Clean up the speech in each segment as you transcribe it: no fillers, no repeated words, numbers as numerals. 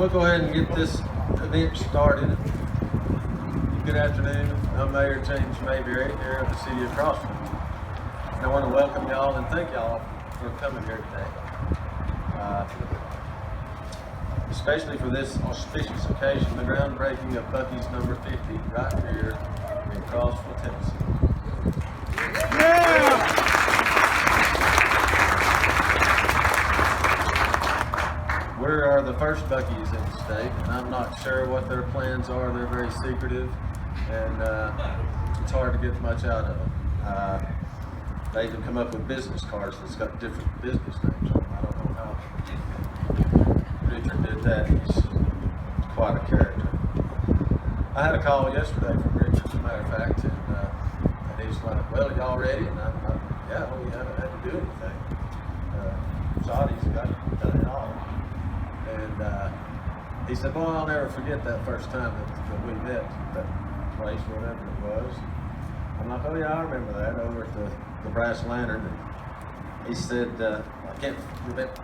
we'll go ahead and get this event started. Good afternoon. I'm Mayor James Mayberry here at the City of Crossville. And I want to welcome y'all and thank y'all for coming here today. Especially for this auspicious occasion, the groundbreaking of Bucky's number 50 right here in Crossville, Tennessee. Yeah! We are the first Buc-ee's in the state, and I'm not sure what their plans are. They're very secretive, and it's hard to get much out of them. They even come up with business cards that's got different business names on them. I don't know how Richard did that. He's quite a character. I had a call yesterday from Richard, as a matter of fact, and he's like, well, y'all ready? And I'm like, yeah, well, we haven't had to do anything. Saudis got done it all. And he said, well, I'll never forget that first time that we met at that place, whatever it was. I'm like, oh yeah, I remember that, over at the Brass Lantern. And he said, I can't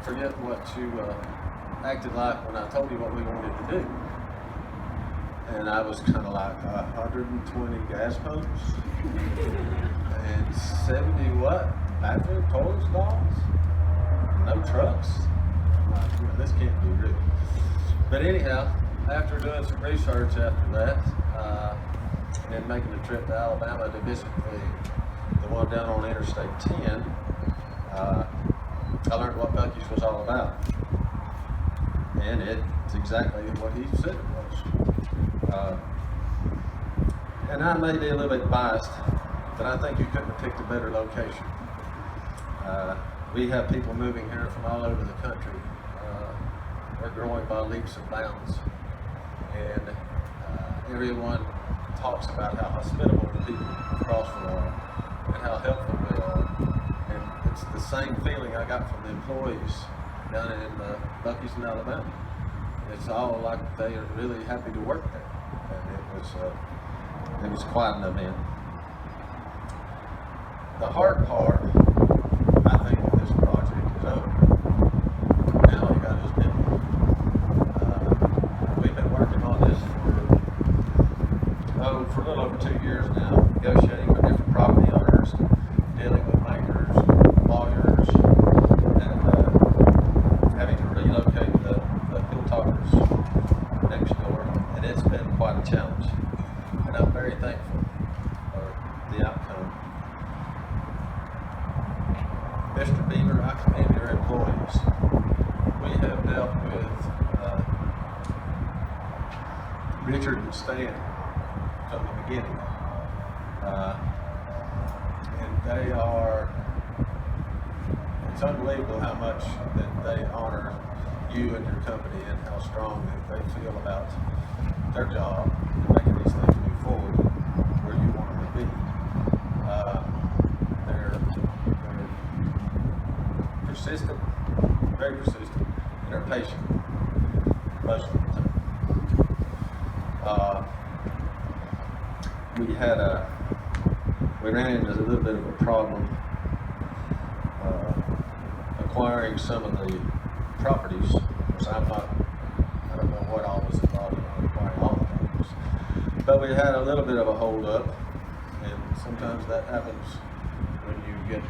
forget what you acted like when I told you what we wanted to do. And I was kind of like 120 gas pumps and 70 what? Bathroom, toilet stalls? No trucks? I'm like, this can't be real. But anyhow, after doing some research after that, and then making a trip to Alabama to visit the one down on Interstate 10, I learned what Bucky's was all about. And it's exactly what he said it was. And I may be a little bit biased, but I think you couldn't have picked a better location. We have people moving here from all over the country. We're growing by leaps and bounds. And everyone talks about how hospitable the people of Crossville are and how helpful they are. And it's the same feeling I got from the employees down in Buc-ee's in Alabama. It's all like they are really happy to work there. And it was quite an event. The hard part, I think, of this project is over. Now you got his bill. We've been working on this for a little over 2 years now, negotiating with different property owners, dealing with bankers, lawyers, and having to relocate the Hilltoppers next door, and it's been quite a challenge. And I'm very thankful for the outcome. Mr. Beaver, I commend your employees. We have dealt with Richard and Stan from the beginning. And they are, it's unbelievable how much that they honor you and your company and how strong they feel about their job and making these things move forward where you want them to be. They're persistent, very persistent, and they're patient most of the time. We ran into a little bit of a problem acquiring some of the properties. So I don't know what all was involved in acquiring all the properties, but we had a little bit of a hold up, and sometimes that happens when you get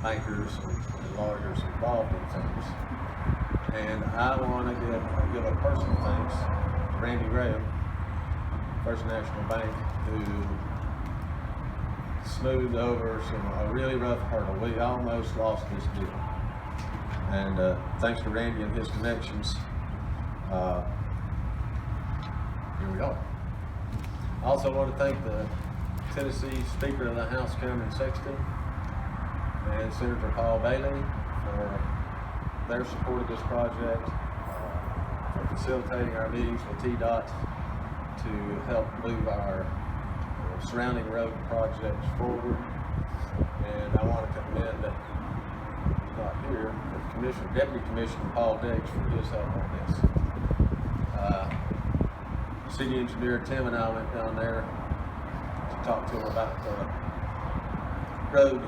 bankers and lawyers involved in things. And I want to give a personal thanks to Randy Graham, First National Bank, who smoothed over a really rough hurdle. We almost lost this deal. And thanks to Randy and his connections, here we are. I also want to thank the Tennessee Speaker of the House, Cameron Sexton, and Senator Paul Bailey for their support of this project, for facilitating our meetings with TDOT to help move our surrounding road projects forward. And I want to commend, he's not here, the Deputy Commissioner Paul Diggs for his help on this. City Engineer Tim and I went down there to talk to him about the road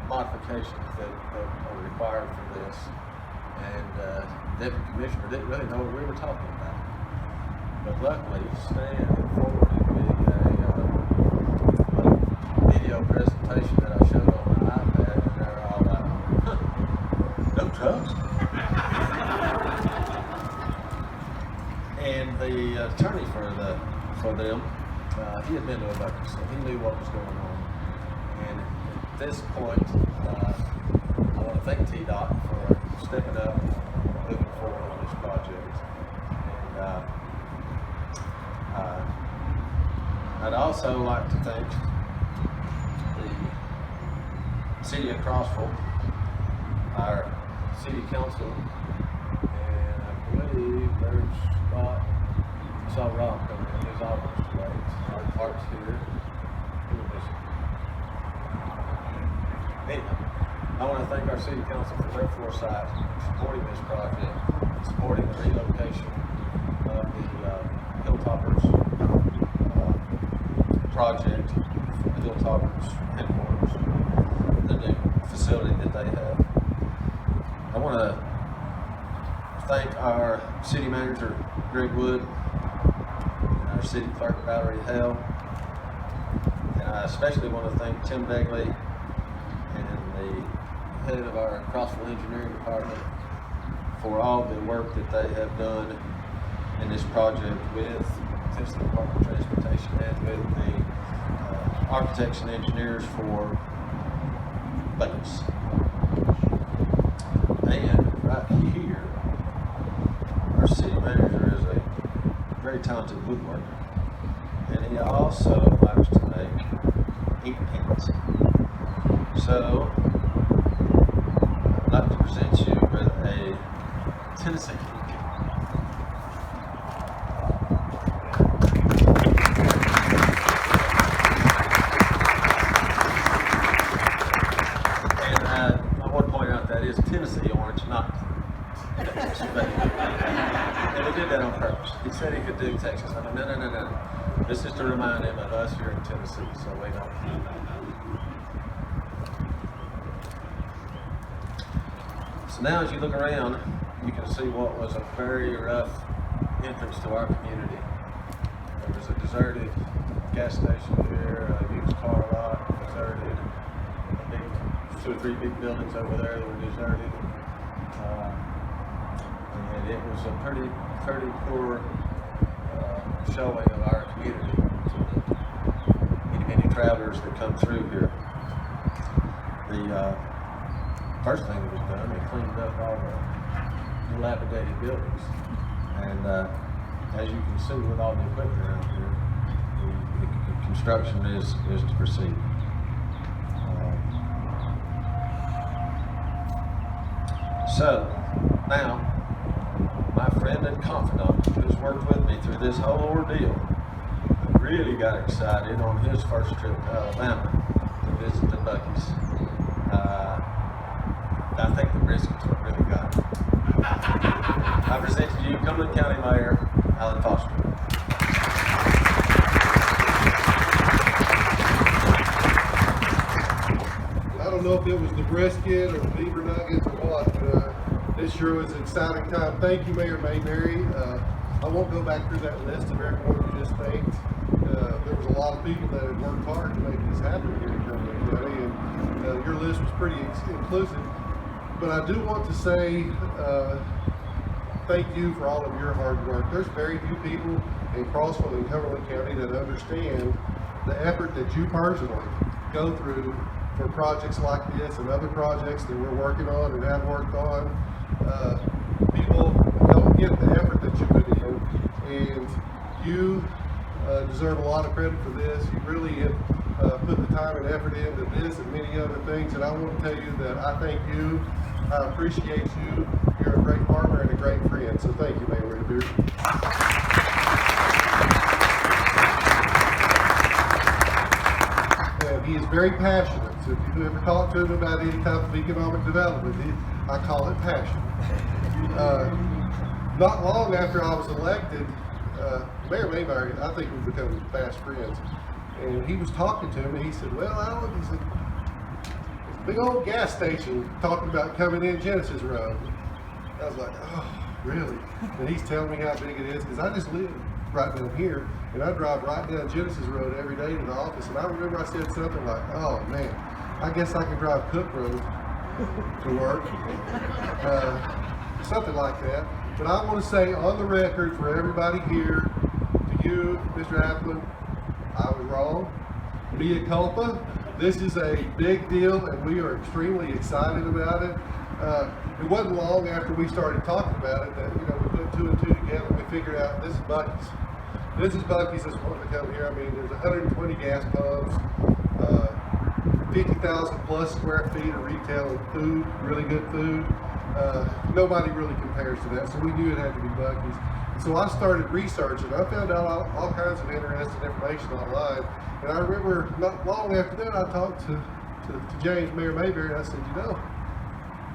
modifications that are required for this. and Deputy Commissioner didn't really know what we were talking about. But luckily, Stan forwarded me a video presentation that I showed on my iPad, and they're all like, huh, no drugs? And the attorney for them, he had been to a Buc-ee, so he knew what was going on. And at this point, I want to thank TDOT for stepping up, moving forward on this project. And I'd also like to thank the City of Crossville, our City Council, and I believe there's Scott. I saw Rob coming in his office today. Our park's here. Anyhow, I want to thank our City Council for their foresight in supporting this project, supporting the relocation of the Hilltoppers project, the Hilltoppers headquarters, the new facility that they have. I want to thank our City Manager, Greg Wood, and our City Clerk, Valerie Hale, and I especially want to thank Tim Begley and the head of our Crossville Engineering Department for all the work that they have done in this project with Tennessee Department of Transportation and with the architects and engineers for Buc-ee's. And right here, our city manager is a very talented woodworker, and he also likes to make ink pens. So I'd like to present you with a Tennessee ink. And I want to point out that is Tennessee orange, not Texas. And we did that on purpose. He said he could do Texas. I mean, no. This is to remind him of us here in Tennessee, so we don't. So now as you look around, you can see what was a very rough entrance to our community. There was a deserted gas station here, a used car lot, deserted, two or three big buildings over there that were deserted. And it was a pretty poor showing of our community to the many travelers that come through here. The first thing that was done, they cleaned up all the dilapidated buildings. And as you can see with all the equipment around here, the construction is to proceed. So now, my friend and confidant who's worked with me through this whole ordeal really got excited on his first trip to Alabama to visit the Buc-ee's. I think the brisket's what really got him. I present to you Cumberland County Mayor Alan Foster. I don't know if it was the brisket or the beaver nuggets or what, but this sure was an exciting time. Thank you, Mayor Mayberry. I won't go back through that list of everyone you just thanked. There was a lot of people that had worked hard to make this happen here in Cumberland County, and your list was pretty inclusive. But I do want to say thank you for all of your hard work. There's very few people in Crossville and Cumberland County that understand the effort that you personally go through for projects like this and other projects that we're working on and have worked on. People don't get the effort that you put in, and you deserve a lot of credit for this. You really have put the time and effort into this and many other things, and I want to tell you that I thank you. I appreciate you. You're a great partner and a great friend, so thank you, Mayor Mayberry. He is very passionate, so if you ever talk to him about any type of economic development, I call it passion. Not long after I was elected, Mayor Mayberry, I think we've become fast friends, and he was talking to me, he said, well, Alan, he said, it's a big old gas station talking about coming in Genesis Road. I was like, oh, really? And he's telling me how big it is, because I just live right down here, and I drive right down Genesis Road every day to the office, and I remember I said something like, oh man, I guess I could drive Cook Road to work, something like that. But I want to say on the record for everybody here, to you, Mr. Aplin, I was wrong. Mea culpa. This is a big deal, and we are extremely excited about it. It wasn't long after we started talking about it that, you know, we put two and two together and we figured out this is Buc-ee's. This is Buc-ee's that's wanting to come here. I mean, there's 120 gas pumps, 50,000 plus square feet of retail and food, really good food. Nobody really compares to that, so we knew it had to be Buc-ee's. So I started researching. I found out all kinds of interesting information online, and I remember not long after that I talked to James Mayor Mayberry, and I said, you know,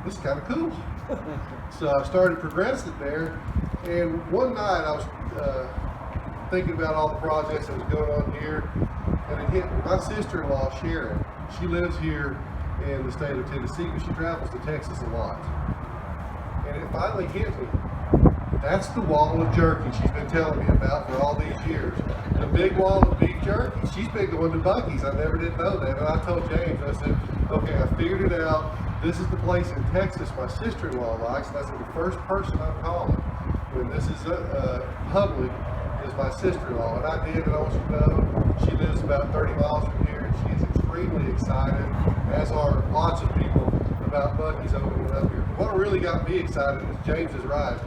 this is kind of cool. So I started progressing there, and one night I was thinking about all the projects that was going on here, and it hit me. My sister-in-law, Sharon, she lives here in the state of Tennessee, but she travels to Texas a lot. And it finally hit me. That's the wall of jerky she's been telling me about for all these years. The big wall of beef jerky. She's been going to Buc-ee's. I never did know that. And I told James, I said, okay, I figured it out. This is the place in Texas my sister-in-law likes. And I said, the first person I'm calling when this is public is my sister-in-law. And I did, and I want you to know, she lives about 30 miles from here, and she is extremely excited, as are lots of people, about Buc-ee's opening up here. But what really got me excited is James is right.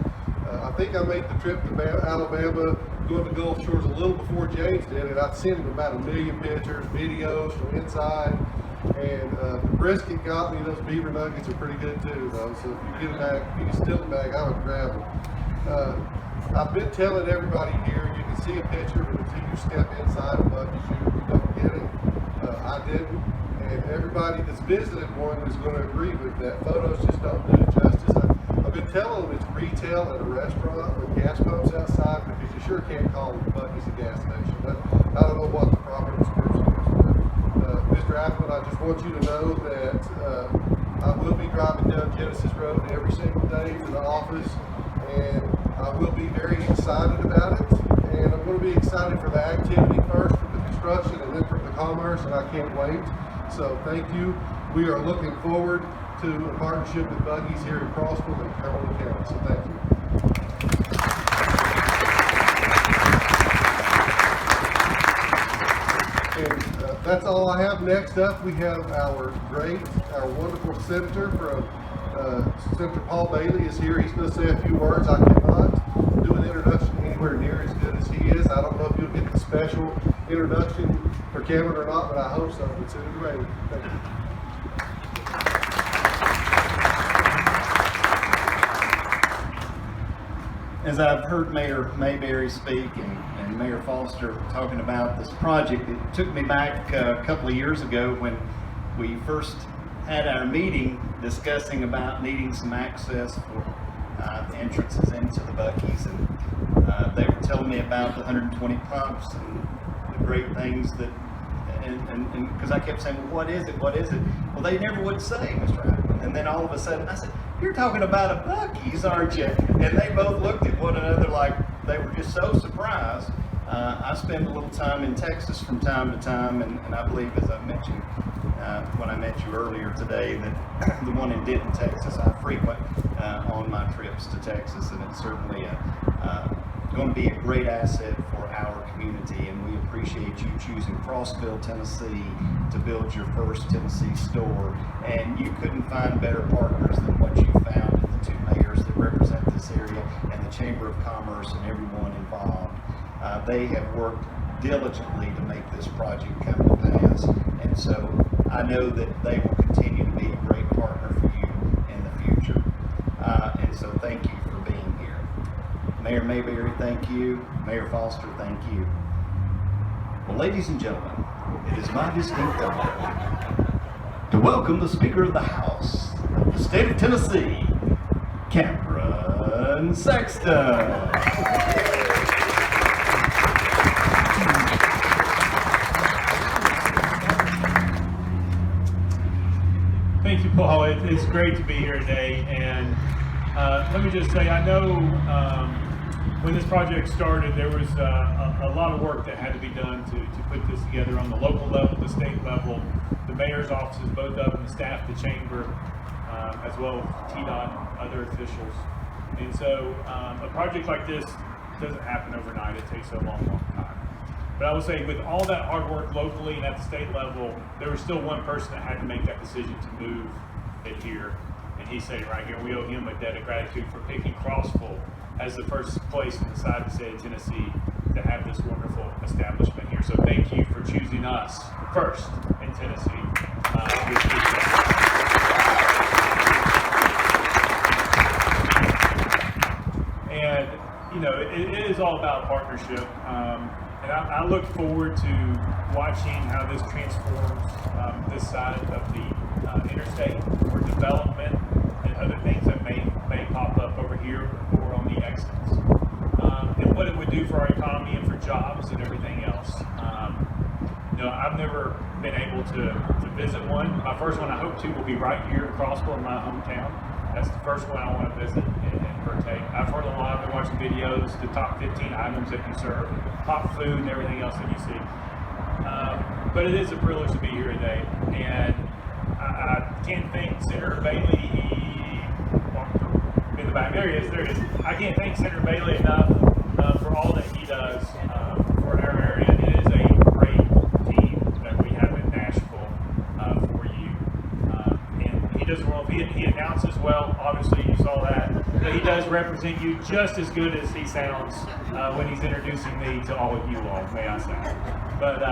I think I made the trip to Alabama, going to Gulf Shores a little before James did, and I'd sent him about 1 million pictures, videos from inside, and the brisket got me. Those beaver nuggets are pretty good too, though, so if you get a bag, if you can steal a bag, I would grab them. I've been telling everybody here, you can see a picture, but until you step inside a Buc-ee's, you don't get it. I didn't, and everybody that's visited one is going to agree with that. Photos just don't do it justice. I've been telling them it's retail at a restaurant with gas pumps outside, because you sure can't call Buc-ee's a gas station. But I don't know what the proper description is. But, Mr. Aplin, I just want you to know that I will be driving down Genesis Road every single day to the office, and I will be very excited about it. And I'm going to be excited for the activity first, for the construction, and then for the commerce, and I can't wait. So thank you. We are looking forward to a partnership with Buc-ee's here in Crossville and Cumberland County. So thank you. And that's all I have. Next up, we have our wonderful senator from Senator Paul Bailey is here. He's going to say a few words. I cannot do an introduction anywhere near as good as he is. I don't know if you'll get the special introduction for Cameron or not, but I hope so. But Senator Bailey, thank you. As I've heard Mayor Mayberry speak and Mayor Foster talking about this project, it took me back a couple of years ago when we first had our meeting discussing about needing some access for entrances into the Buc-ee's, and they were telling me about the 120 pumps and the great things that, and because I kept saying, well, what is it? What is it? Well, they never would say, Mr. Aplin. And then all of a sudden I said, you're talking about a Buc-ee's, aren't you? And they both looked at one another like they were just so surprised. I spend a little time in Texas from time to time, and I believe, as I mentioned when I met you earlier today, that the one in Denton, Texas, I frequent on my trips to Texas, and it's certainly going to be a great asset for our community, and we appreciate you choosing Crossville, Tennessee to build your first Tennessee store. And you couldn't find better partners than what you found in the two mayors that represent this area and the Chamber of Commerce and everyone involved. They have worked diligently to make this project come to pass, and so I know that they will continue to be a great partner for you in the future. And so thank you for being here. Mayor Mayberry, thank you. Mayor Foster, thank you. Well, ladies and gentlemen, it is my distinct honor to welcome the Speaker of the House of the state of Tennessee, Cameron Sexton. Thank you, Paul. It's great to be here today, and Let me just say, I know when this project started, there was a lot of work that had to be done to put this together on the local level, the state level, the mayor's offices, both of them, the staff, the chamber, as well as TDOT, other officials. And so a project like this doesn't happen overnight. It takes a long, long time. But I would say with all that hard work locally and at the state level, there was still one person that had to make that decision to move it here. And he's saying right here, we owe him a debt of gratitude for picking Crossville as the first place in the side of the state of Tennessee to have this wonderful establishment here. So thank you for choosing us first in Tennessee. We appreciate that. And you know, it is all about partnership. And I look forward to watching how this transforms this side of the interstate for development and other things that may pop up over here or on the exits. And what it would do for our economy and for jobs and everything else. You know, I've never been able to visit one. My first one I hope to will be right here in Crossville in my hometown. That's the first one I want to visit and partake. I've heard a lot, I've been watching videos, the top 15 items that you serve, hot food and everything else that you see. But it is a privilege to be here today. And I can't thank Senator Bailey. He walked in the back. There he is. I can't thank Senator Bailey enough for all that he does for our area. It is a great team that we have in Nashville for you. And he does well. He announces well. Obviously, you saw that. But he does represent you just as good as he sounds when he's introducing me to all of you all, may I say. But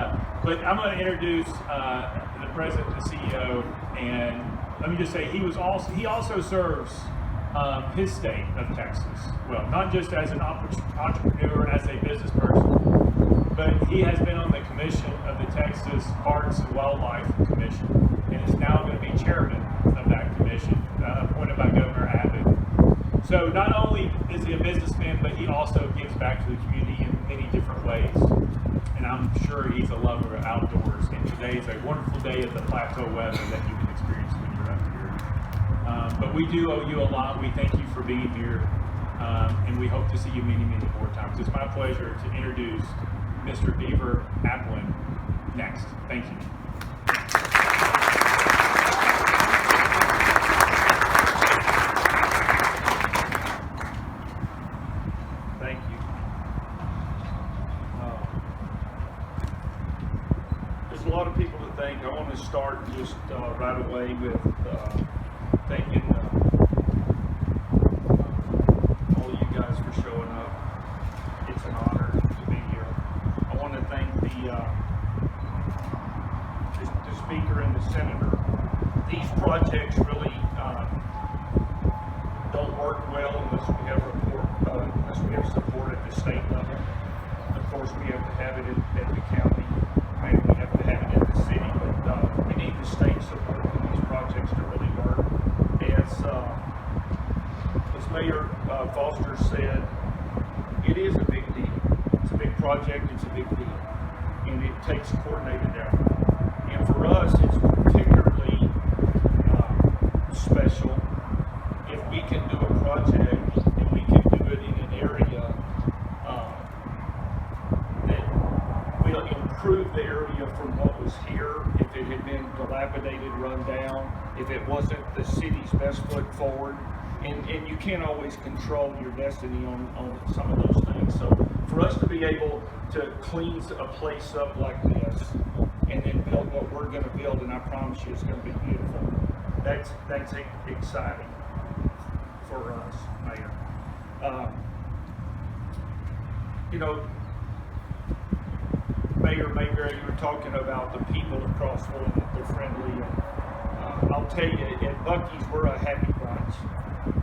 I'm going to introduce the president and the CEO, and let me just say he also serves his state of Texas. Well, not just as an entrepreneur, as a business person, but he has been on the commission of the Texas Parks and Wildlife Commission, and is now going to be chairman of that commission, appointed by Governor Abbott. So not only is he a businessman, but he also gives back to the community in many different ways. And I'm sure he's a lover of outdoors. And today is a wonderful day of the plateau weather that you can experience when you're up here. But we do owe you a lot. We thank you for being here. And we hope to see you many, many more times. It's my pleasure to introduce Mr. Beaver Aplin next. Thank you. A lot of people to thank. I want to start just right away with thanking all of you guys for showing up. It's an honor to be here. I want to thank the speaker and the senator. These projects really don't work well unless we have support at the state level. Of course, we have to have it at the county. And we have to have it in the city, but we need the state support for these projects to really work. As Mayor Foster said, it is a big deal. It's a big project, it's a big deal, and it takes a coordinated effort. And for us, it's particularly special if we can do a project and we can do it in an area improve the area from what was here. If it had been dilapidated, run down, if it wasn't the city's best foot forward, and you can't always control your destiny on some of those things. So for us to be able to clean a place up like this and then build what we're going to build, and I promise you it's going to be beautiful, that's exciting for us, Mayor. You know, Mayor Mayberry, you were talking about the people of Crossville and that they're friendly. And I'll tell you, at Buc-ee's, we're a happy bunch.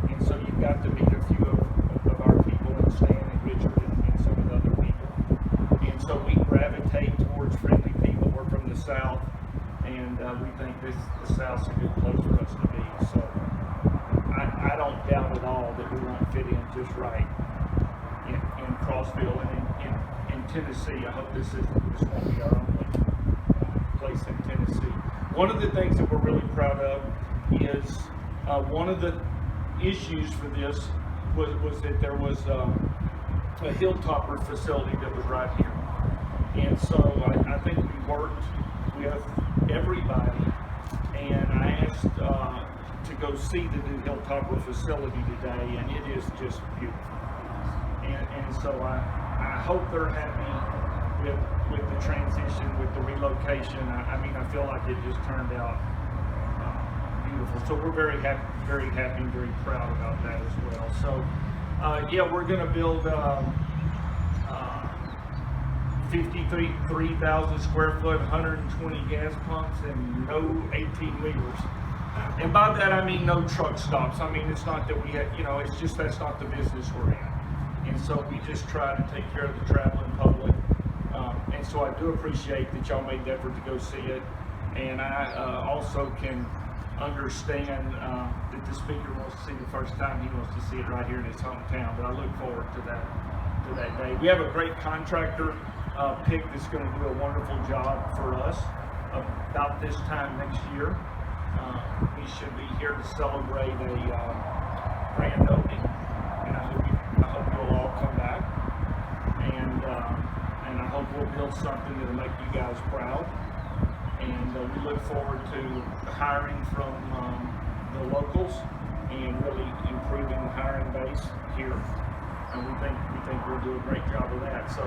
And so you've got to meet a few of our people, and Stan and Richard and some of the other people. And so we gravitate towards friendly people. We're from the South, and we think the South's a good place for us to be. So I don't doubt at all that we won't fit in just right in Crossville and in Tennessee. I hope this won't be our only place in Tennessee. One of the things that we're really proud of is one of the issues for this was that there was a hilltopper facility that was right here. And so I think we worked with everybody, and I asked to go see the new hilltopper facility today, and it is just beautiful. And so I hope they're happy with the transition, with the relocation. I mean, I feel like it just turned out beautiful. So we're very happy, and very proud about that as well. So yeah, we're going to build 53,000 square foot, 120 gas pumps, and no 18-wheelers. And by that I mean no truck stops. I mean, it's not that we have, you know, it's just that's not the business we're in. And so we just try to take care of the traveling public. And so I do appreciate that y'all made the effort to go see it. And I also can understand that the speaker wants to see the first time. He wants to see it right here in his hometown. But I look forward to that day. We have a great contractor pick that's going to do a wonderful job for us about this time next year. We should be here to celebrate a grand opening, and I hope you'll all come back, and I hope we'll build something that'll make you guys proud. And we look forward to hiring from the locals and really improving the hiring base here. And we think we'll do a great job of that. So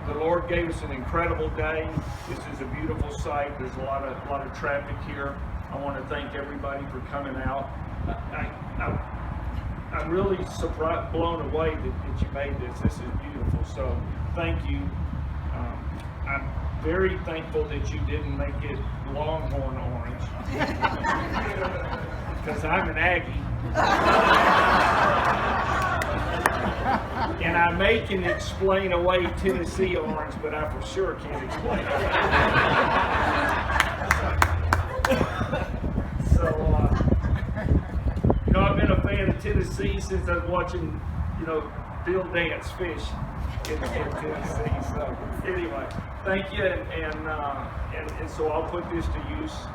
the Lord gave us an incredible day. This is a beautiful site. There's a lot of traffic here. I want to thank everybody for coming out. I'm really surprised, blown away that you made this. This is beautiful. So thank you. I'm very thankful that you didn't make it Longhorn orange, because I'm an Aggie. And I may can explain away Tennessee orange, but I for sure can't explain it. So, you know, I've been a fan of Tennessee since I was watching, you know, Bill Dance fish in Tennessee. So, anyway, thank you, and so I'll put this to use.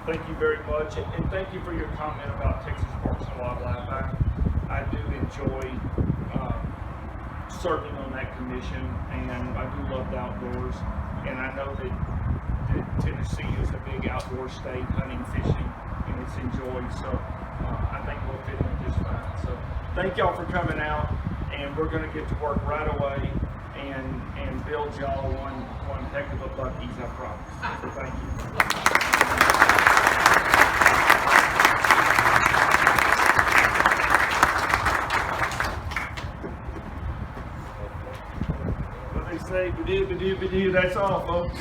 Thank you very much, and thank you for your comment about Texas Parks and Wildlife. I do enjoy serving on that commission, and I do love the outdoors, and I know that Tennessee is a big outdoor state, hunting, fishing, and it's enjoyed, so I think we'll fit in just fine. So thank y'all for coming out, and we're going to get to work right away and build y'all one heck of a Buc-ee's, I promise. So thank you. Say, ba-doo, that's all, folks.